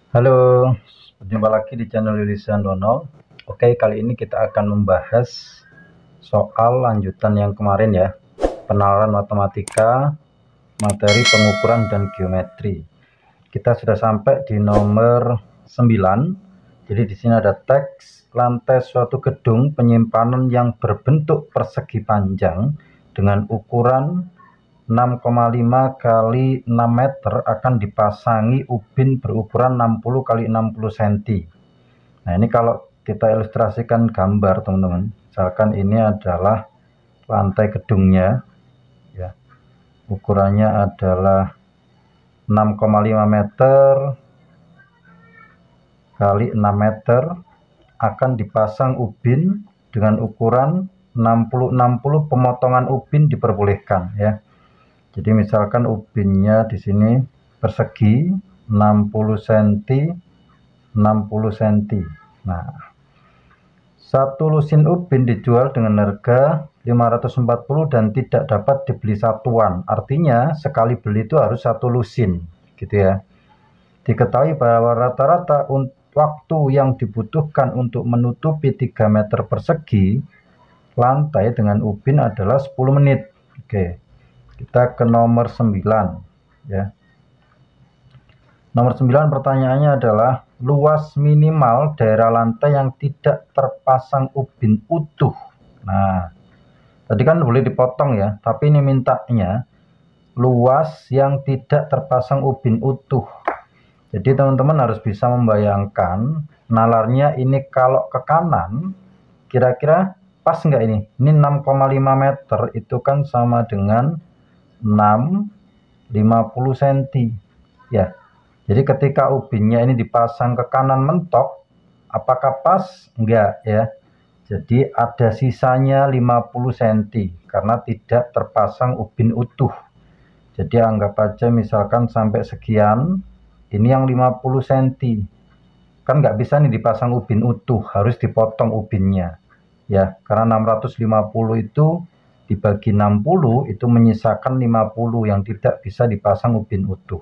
Halo, berjumpa lagi di channel Yulisan Dono. Oke, kali ini kita akan membahas soal lanjutan yang kemarin ya, penalaran matematika, materi pengukuran dan geometri. Kita sudah sampai di nomor 9. Jadi di sini ada teks lantai suatu gedung penyimpanan yang berbentuk persegi panjang dengan ukuran 6,5 kali 6 meter akan dipasangi ubin berukuran 60 kali 60 cm. Nah, ini kalau kita ilustrasikan gambar, teman-teman. Misalkan ini adalah lantai gedungnya ya. Ukurannya adalah 6,5 meter kali 6 meter, akan dipasang ubin dengan ukuran 60-60, pemotongan ubin diperbolehkan ya. Jadi misalkan ubinnya di sini persegi 60 cm 60 cm. Nah, satu lusin ubin dijual dengan harga 540 dan tidak dapat dibeli satuan. Artinya sekali beli itu harus satu lusin, gitu ya. Diketahui bahwa rata-rata waktu yang dibutuhkan untuk menutupi 3 meter persegi lantai dengan ubin adalah 10 menit. Oke. Kita ke nomor 9 ya. Nomor 9 pertanyaannya adalah luas minimal daerah lantai yang tidak terpasang ubin utuh. Nah, tadi kan boleh dipotong ya, tapi ini mintanya luas yang tidak terpasang ubin utuh. Jadi teman-teman harus bisa membayangkan nalarnya ini kalau ke kanan kira-kira pas nggak ini? Ini 6,5 meter itu kan sama dengan 50 cm ya. Jadi ketika ubinnya ini dipasang ke kanan mentok, apakah pas? Enggak ya. Jadi ada sisanya 50 cm karena tidak terpasang ubin utuh. Jadi anggap aja misalkan sampai sekian, ini yang 50 cm. Kan nggak bisa nih dipasang ubin utuh, harus dipotong ubinnya ya, karena 650 itu dibagi 60 itu menyisakan 50 yang tidak bisa dipasang ubin utuh.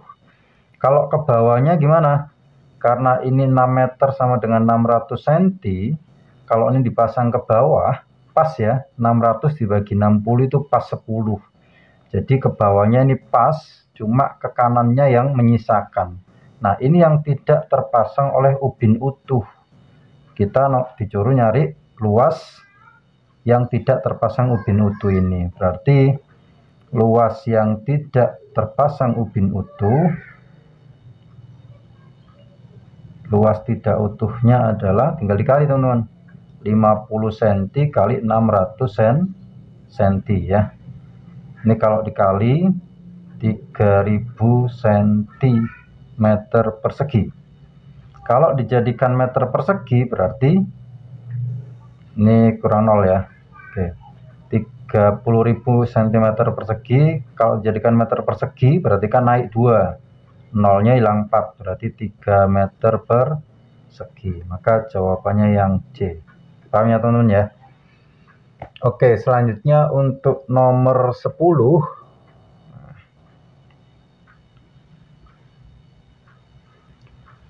Kalau ke bawahnya gimana? Karena ini 6 meter sama dengan 600 cm, kalau ini dipasang ke bawah pas ya, 600 dibagi 60 itu pas 10. Jadi ke bawahnya ini pas, cuma ke kanannya yang menyisakan. Nah, ini yang tidak terpasang oleh ubin utuh. Kita disuruh nyari luas yang tidak terpasang ubin utuh ini. Berarti luas yang tidak terpasang ubin utuh, luas tidak utuhnya adalah, tinggal dikali teman-teman, 50 cm kali 600 cm ya. Ini kalau dikali 3000 cm persegi. Kalau dijadikan meter persegi berarti ini kurang 0 ya. Oke. 30.000 cm persegi. Kalau dijadikan meter persegi berarti kan naik 2. Nolnya hilang 4, berarti 3 meter persegi. Maka jawabannya yang C. Paham ya teman-teman ya? Oke, selanjutnya untuk nomor 10.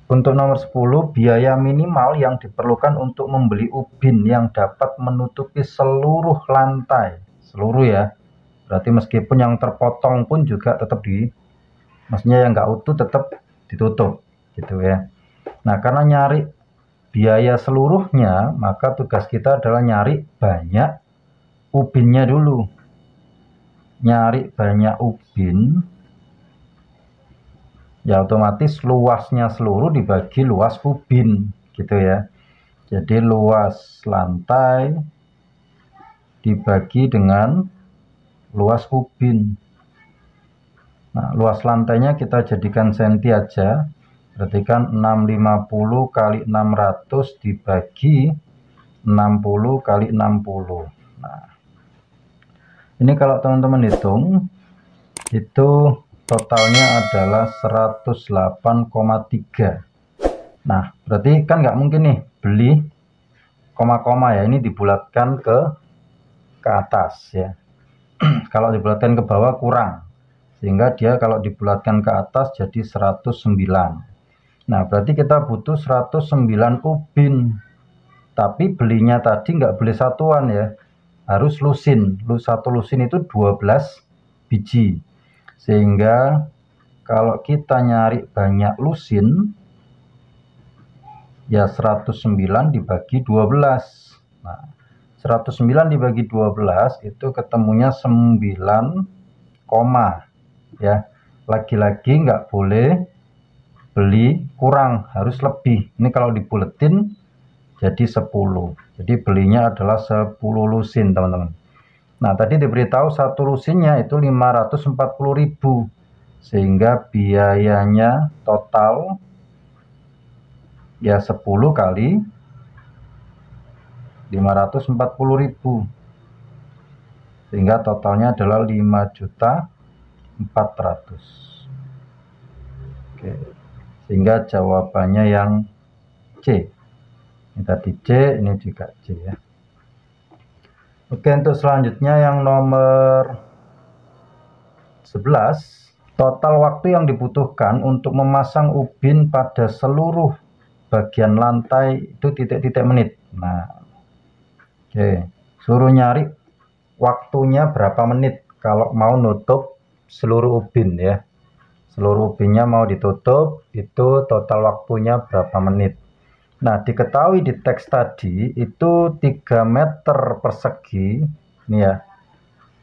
Untuk nomor 10, biaya minimal yang diperlukan untuk membeli ubin yang dapat menutupi seluruh lantai. Seluruh ya. Berarti meskipun yang terpotong pun juga tetap maksudnya yang nggak utuh tetap ditutup gitu ya. Nah, karena nyari biaya seluruhnya, maka tugas kita adalah nyari banyak ubinnya dulu. Nyari banyak ubin, ya otomatis luasnya seluruh dibagi luas ubin gitu ya. Jadi luas lantai dibagi dengan luas ubin. Nah, luas lantainya kita jadikan senti aja. Berarti kan 650 kali 600 dibagi 60 kali 60. Nah, ini kalau teman-teman hitung, itu totalnya adalah 108,3. Nah, berarti kan nggak mungkin nih beli koma-koma ya, ini dibulatkan ke atas ya. Kalau dibulatkan ke bawah kurang, sehingga dia kalau dibulatkan ke atas jadi 109. Nah, berarti kita butuh 109 ubin. Tapi belinya tadi nggak boleh satuan ya. Harus lusin. Satu lusin itu 12 biji. Sehingga kalau kita nyari banyak lusin, ya 109 dibagi 12. Nah, 109 dibagi 12 itu ketemunya 9, ya. Lagi-lagi nggak boleh beli kurang, harus lebih. Ini kalau dibuletin jadi 10. Jadi belinya adalah 10 lusin, teman-teman. Nah, tadi diberitahu satu lusinnya itu 540.000. Sehingga biayanya total ya 10 kali 540.000. Sehingga totalnya adalah 5.400.000. Oke. Sehingga jawabannya yang C. Ini tadi C, ini juga C ya. Oke, untuk selanjutnya yang nomor 11, total waktu yang dibutuhkan untuk memasang ubin pada seluruh bagian lantai itu titik-titik menit. Nah, oke, suruh nyari waktunya berapa menit kalau mau nutup seluruh ubin ya. Seluruh ubinnya mau ditutup, itu total waktunya berapa menit. Nah, diketahui di teks tadi itu 3 meter persegi, ini ya.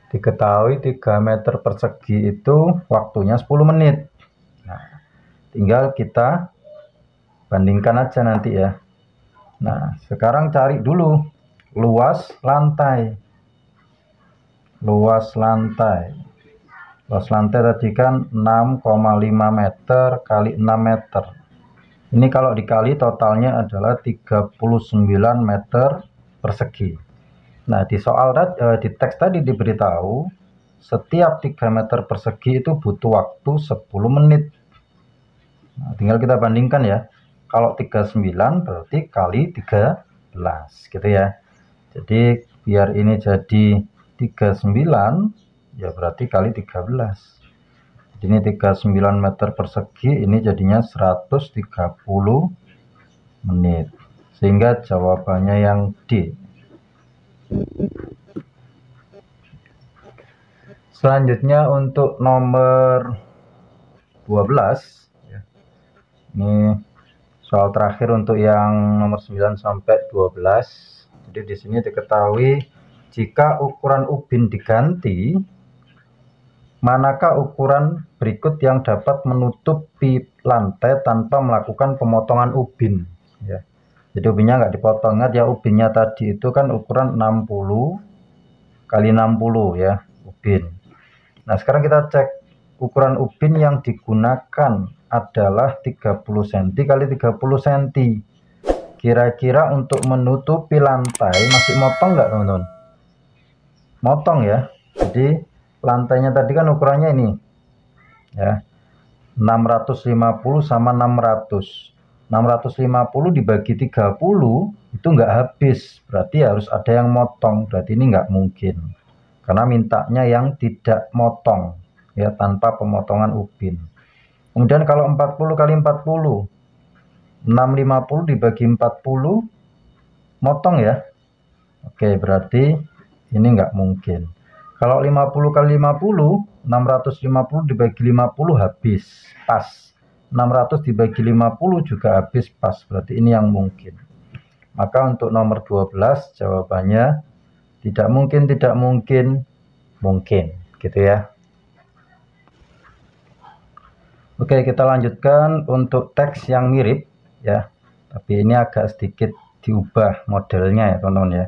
Diketahui 3 meter persegi itu waktunya 10 menit. Nah, tinggal kita bandingkan aja nanti ya. Nah, sekarang cari dulu luas lantai. Luas lantai. Luas lantai tadi kan 6,5 meter kali 6 meter. Ini kalau dikali totalnya adalah 39 meter persegi. Nah, di soal di teks tadi diberitahu setiap 3 meter persegi itu butuh waktu 10 menit. Nah, tinggal kita bandingkan ya. Kalau 39 berarti kali 13 gitu ya. Jadi biar ini jadi 39 ya berarti kali 13. Ini 39 meter persegi, ini jadinya 130 menit. Sehingga jawabannya yang D. Selanjutnya untuk nomor 12. Ini soal terakhir untuk yang nomor 9 sampai 12. Jadi di sini diketahui jika ukuran ubin diganti, manakah ukuran berikut yang dapat menutupi lantai tanpa melakukan pemotongan ubin ya. Jadi ubinnya nggak dipotong. Ingat ya, ubinnya tadi itu kan ukuran 60 kali 60 ya ubin. Nah, sekarang kita cek ukuran ubin yang digunakan adalah 30 cm kali 30 cm. Kira-kira untuk menutupi lantai masih motong nggak, teman-teman? Motong ya. Jadi lantainya tadi kan ukurannya ini ya, 650 sama 600. 650 dibagi 30 itu nggak habis, berarti harus ada yang motong. Berarti ini nggak mungkin karena mintanya yang tidak motong ya, tanpa pemotongan ubin. Kemudian kalau 40 kali 40, 650 dibagi 40 motong ya. Oke, berarti ini nggak mungkin. Kalau 50 kali 50, 650 dibagi 50 habis, pas. 600 dibagi 50 juga habis, pas. Berarti ini yang mungkin. Maka untuk nomor 12 jawabannya tidak mungkin, tidak mungkin, mungkin. Gitu ya. Oke, kita lanjutkan untuk teks yang mirip ya. Tapi ini agak sedikit diubah modelnya ya, teman-teman ya.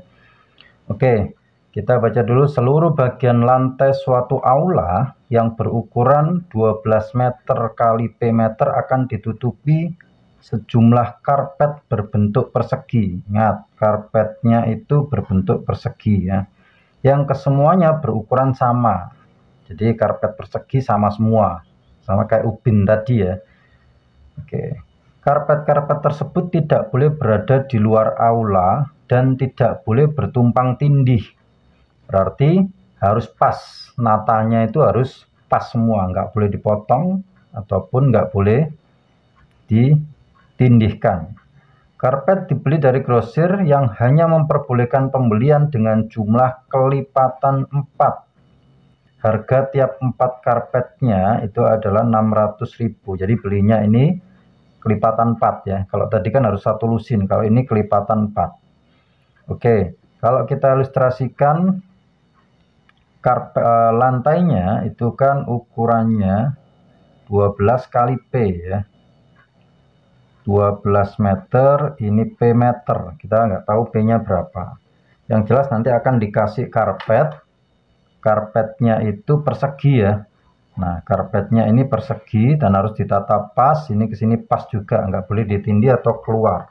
Oke. Kita baca dulu. Seluruh bagian lantai suatu aula yang berukuran 12 meter kali P meter akan ditutupi sejumlah karpet berbentuk persegi. Ingat, karpetnya itu berbentuk persegi ya. Yang kesemuanya berukuran sama. Jadi karpet persegi sama semua. Sama kayak ubin tadi ya. Oke. Karpet-karpet tersebut tidak boleh berada di luar aula dan tidak boleh bertumpang tindih. Berarti harus pas, natanya itu harus pas semua, nggak boleh dipotong ataupun nggak boleh tindihkan. Karpet dibeli dari grosir yang hanya memperbolehkan pembelian dengan jumlah kelipatan 4. Harga tiap 4 karpetnya itu adalah 600.000. Jadi belinya ini kelipatan 4 ya. Kalau tadi kan harus 1 lusin, kalau ini kelipatan 4. Oke, kalau kita ilustrasikan lantainya itu kan ukurannya 12 kali P ya. 12 meter, ini P meter. Kita nggak tahu P-nya berapa. Yang jelas nanti akan dikasih karpet. Karpetnya itu persegi ya. Nah, karpetnya ini persegi dan harus ditata pas. Ini ke sini pas juga, nggak boleh ditindih atau keluar.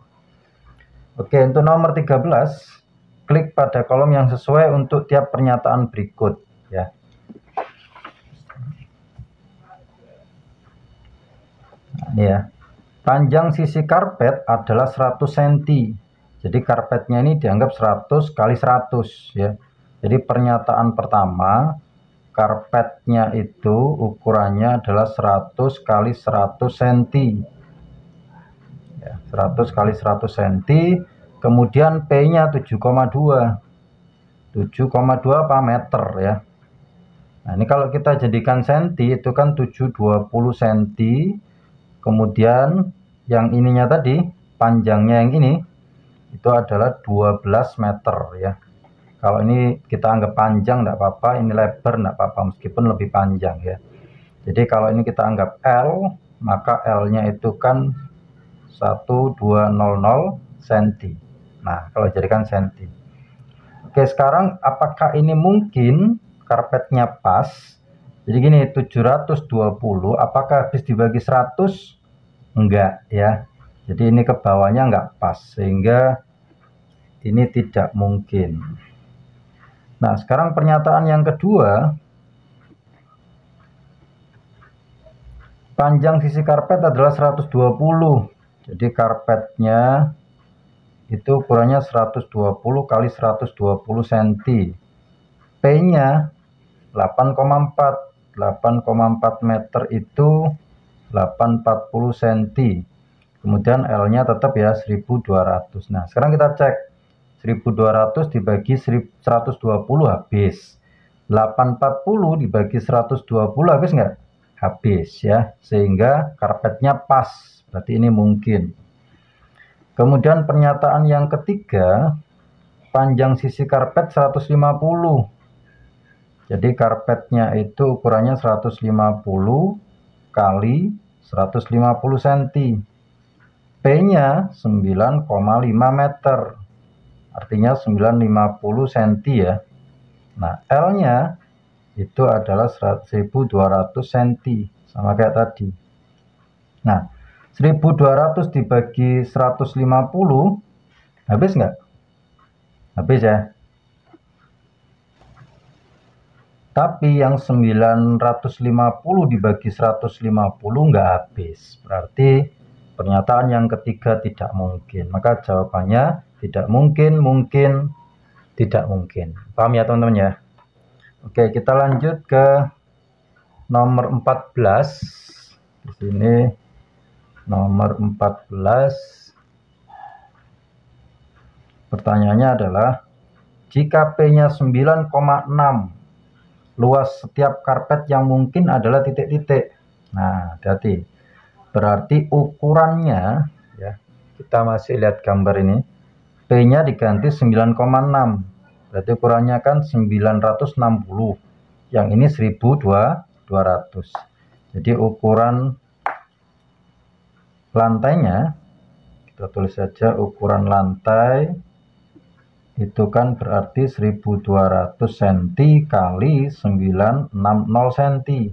Oke, untuk nomor 13, klik pada kolom yang sesuai untuk tiap pernyataan berikut ya. Nah, ini ya. Panjang sisi karpet adalah 100 cm. Jadi karpetnya ini dianggap 100 kali 100 ya. Jadi pernyataan pertama, karpetnya itu ukurannya adalah 100 kali 100 cm. Ya, 100 kali 100 cm. Kemudian P-nya 7,2. 7,2 apa meter ya. Nah, ini kalau kita jadikan senti itu kan 720 cm. Kemudian yang ininya tadi, panjangnya yang ini itu adalah 12 meter ya. Kalau ini kita anggap panjang enggak apa-apa, ini lebar enggak apa-apa meskipun lebih panjang ya. Jadi kalau ini kita anggap L, maka L-nya itu kan 1200 cm. Nah, kalau jadikan senti. Oke, sekarang apakah ini mungkin karpetnya pas? Jadi gini, 720 apakah habis dibagi 100? Enggak ya. Jadi ini ke bawahnya enggak pas, sehingga ini tidak mungkin. Nah, sekarang pernyataan yang kedua. Panjang sisi karpet adalah 120. Jadi karpetnya itu ukurannya 120 kali 120 cm. P-nya 8,4. 8,4 meter itu 840 cm. Kemudian L-nya tetap ya 1200. Nah, sekarang kita cek. 1200 dibagi 120 habis. 840 dibagi 120 habis nggak? Habis ya. Sehingga karpetnya pas. Berarti ini mungkin. Kemudian pernyataan yang ketiga, panjang sisi karpet 150. Jadi karpetnya itu ukurannya 150 kali 150 cm. P-nya 9,5 meter. Artinya 950 cm ya. Nah, L-nya itu adalah 1200 cm. Sama kayak tadi. Nah, 1200 dibagi 150 habis nggak? Habis ya. Tapi yang 950 dibagi 150 nggak habis. Berarti pernyataan yang ketiga tidak mungkin. Maka jawabannya tidak mungkin, mungkin, tidak mungkin. Paham ya teman-teman ya? Oke, kita lanjut ke nomor 14. Di sini nomor 14. Pertanyaannya adalah, jika P-nya 9,6, luas setiap karpet yang mungkin adalah titik-titik. Nah, hati-hati. Berarti ukurannya, ya, kita masih lihat gambar ini. P-nya diganti 9,6. Berarti ukurannya kan 960. Yang ini 1200. Jadi ukuran lantainya, kita tulis saja ukuran lantai itu kan berarti 1200 cm kali 960 cm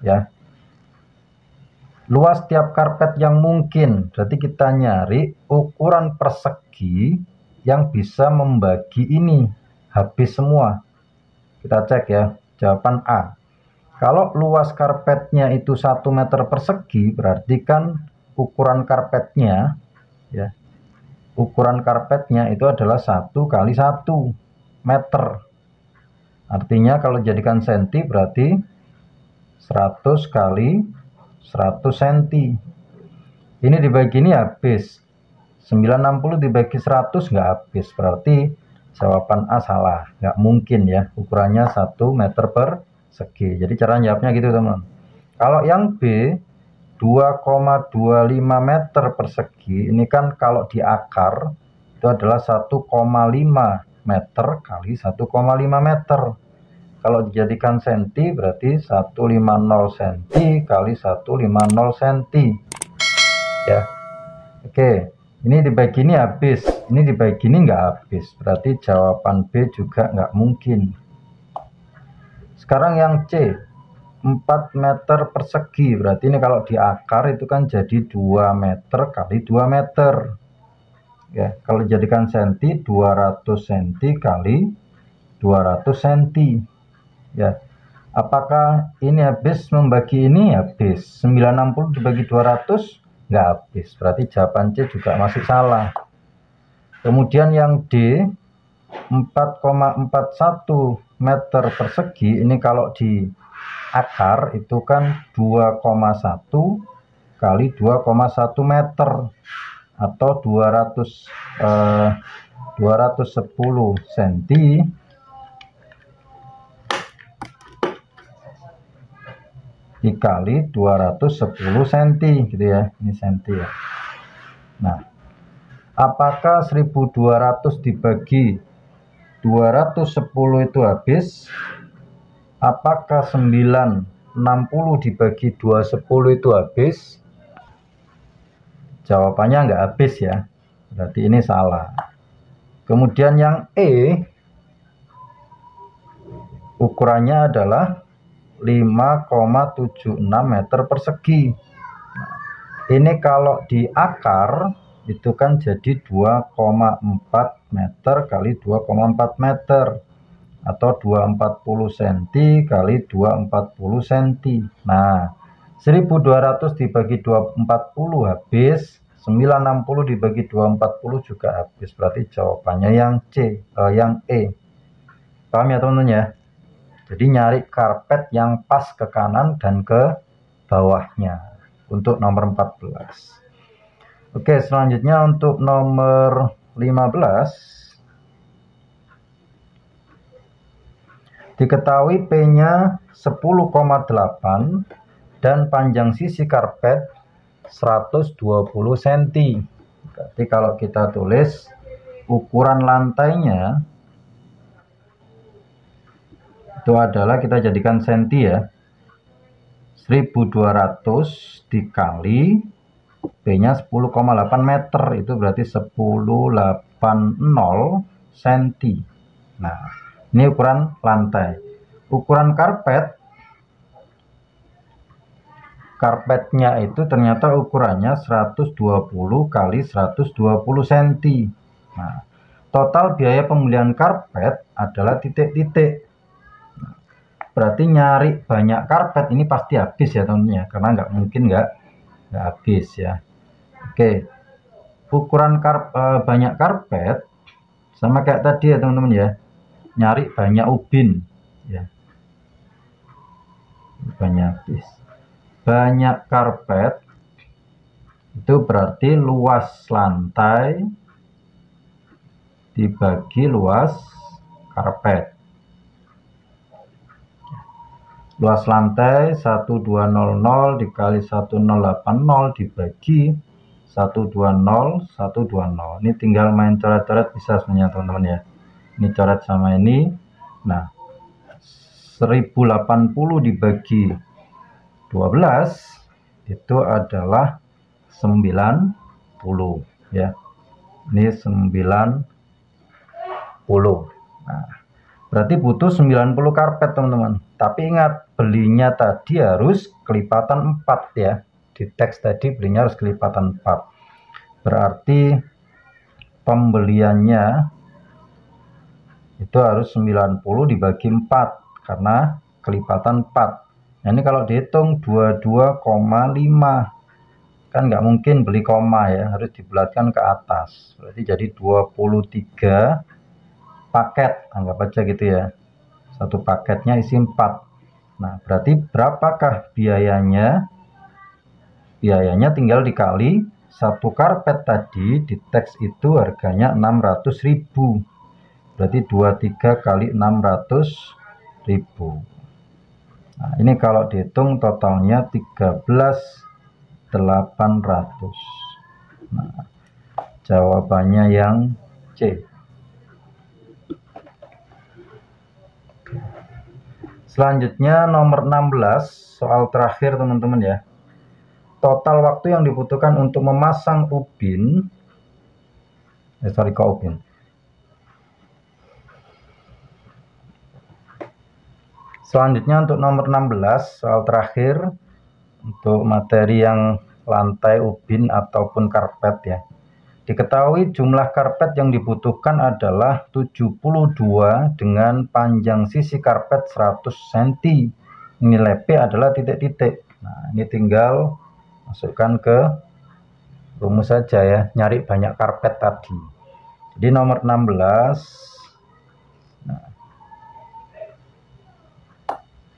ya. Luas tiap karpet yang mungkin, berarti kita nyari ukuran persegi yang bisa membagi ini habis semua. Kita cek ya, jawaban A. Kalau luas karpetnya itu 1 meter persegi, berarti kan ukuran karpetnya ya, ukuran karpetnya itu adalah 1 kali 1 meter. Artinya kalau jadikan senti berarti 100 kali 100 cm. Ini dibagi ini habis. 960 dibagi 100 nggak habis. Berarti jawaban A salah. Nggak mungkin ya. Ukurannya 1 meter persegi. Jadi cara jawabnya gitu teman. Kalau yang B 2,25 meter persegi. Ini kan kalau di akar itu adalah 1,5 meter kali 1,5 meter. Kalau dijadikan senti berarti 150 cm kali 150 cm. Ya. Oke, ini dibagi ini habis, ini dibagi ini nggak habis, berarti jawaban B juga nggak mungkin. Sekarang yang C 4 meter persegi, berarti ini kalau di akar itu kan jadi 2 meter kali 2 meter ya. Kalau dijadikan senti 200 cm kali 200 cm ya. Apakah ini habis membagi ini? Habis. 960 dibagi 200 nggak habis, berarti jawaban C juga masih salah. Kemudian yang D 4,41 meter persegi, ini kalau di akar itu kan 2,1 kali 2,1 meter atau 210 cm dikali 210 cm gitu ya, ini senti ya. Nah, apakah 1200 dibagi 210 itu habis? Apakah 960 dibagi 210 itu habis? Jawabannya nggak habis ya, berarti ini salah. Kemudian yang E ukurannya adalah 5,76 meter persegi. Nah, ini kalau di akar itu kan jadi 2,4 meter kali 2,4 meter atau 240 cm kali 240 cm. Nah, 1200 dibagi 240 habis, 960 dibagi 240 juga habis. Berarti jawabannya yang C, yang E. Paham ya teman-teman ya? Jadi nyari karpet yang pas ke kanan dan ke bawahnya untuk nomor 14. Oke, selanjutnya untuk nomor 15. Diketahui P-nya 10,8 dan panjang sisi karpet 120 cm. Berarti kalau kita tulis ukuran lantainya itu adalah, kita jadikan senti ya, 1200 dikali B-nya 10,8 meter, itu berarti 1080 cm. Nah, ini ukuran lantai. Ukuran karpetnya itu ternyata ukurannya 120 kali 120 cm. Nah, total biaya pembelian karpet adalah titik-titik. Berarti nyari banyak karpet ini pasti habis ya teman-teman ya, karena nggak mungkin nggak habis ya. Oke, ukuran banyak karpet sama kayak tadi ya teman-teman ya, nyari banyak ubin ya, banyak karpet itu berarti luas lantai dibagi luas karpet. Luas lantai 1200 dikali 1080 dibagi 120 120. Ini tinggal main coret-coret bisa sebenarnya teman-teman ya. Ini coret sama ini. Nah, 1080 dibagi 12 itu adalah 90 ya. Ini 90. Nah, berarti butuh 90 karpet teman-teman. Tapi ingat, belinya tadi harus kelipatan 4 ya. Di teks tadi belinya harus kelipatan 4. Berarti pembeliannya itu harus 90 dibagi 4 karena kelipatan 4. Nah, ini kalau dihitung 22,5 kan nggak mungkin beli koma ya, harus dibulatkan ke atas. Berarti jadi 23 paket, anggap aja gitu ya. Satu paketnya isi 4. Nah, berarti berapakah biayanya? Biayanya tinggal dikali satu karpet tadi di teks itu harganya 600.000. Berarti 23 kali 600.000. Nah, ini kalau dihitung totalnya 13.800. Nah, jawabannya yang C. Selanjutnya nomor 16, soal terakhir teman-teman ya. Total waktu yang dibutuhkan untuk memasang ubin, Selanjutnya untuk nomor 16, soal terakhir untuk materi yang lantai ubin ataupun karpet ya. Diketahui jumlah karpet yang dibutuhkan adalah 72 dengan panjang sisi karpet 100 cm. Nilai P adalah titik-titik. Nah, ini tinggal masukkan ke rumus saja ya, nyari banyak karpet tadi. Jadi nomor 16, nah,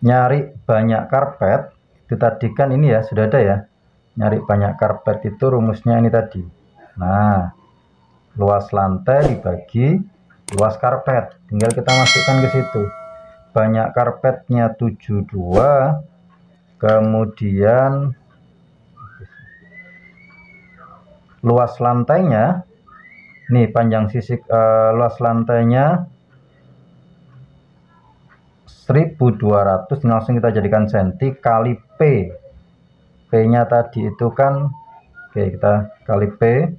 nyari banyak karpet itu tadi kan ini ya, sudah ada ya. Nyari banyak karpet itu rumusnya ini tadi. Nah, luas lantai dibagi luas karpet, tinggal kita masukkan ke situ. Banyak karpetnya 72, kemudian luas lantainya, nih panjang sisi luas lantainya 1200, langsung kita jadikan senti kali P. P-nya tadi itu kan, oke, kita kali P.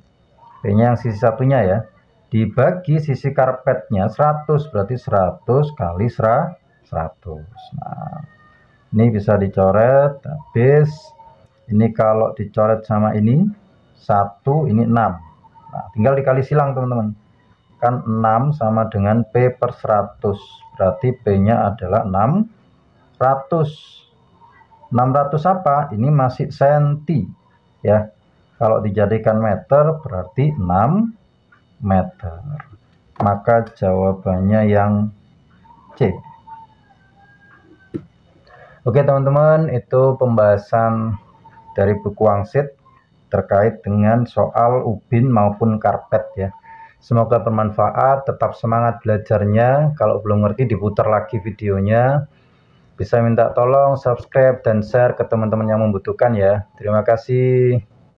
P-nya yang sisi satunya ya, dibagi sisi karpetnya 100, berarti 100 kali 100. Nah, ini bisa dicoret habis. Ini kalau dicoret sama ini 1, ini 6. Nah, tinggal dikali silang teman-teman. Kan 6 sama dengan P per 100, berarti P-nya adalah 600. 600 apa? Ini masih senti ya. Kalau dijadikan meter berarti 6 meter. Maka jawabannya yang C. Oke teman-teman, itu pembahasan dari buku Wangsit terkait dengan soal ubin maupun karpet ya. Semoga bermanfaat, tetap semangat belajarnya. Kalau belum ngerti diputar lagi videonya. Bisa minta tolong subscribe dan share ke teman-teman yang membutuhkan ya. Terima kasih.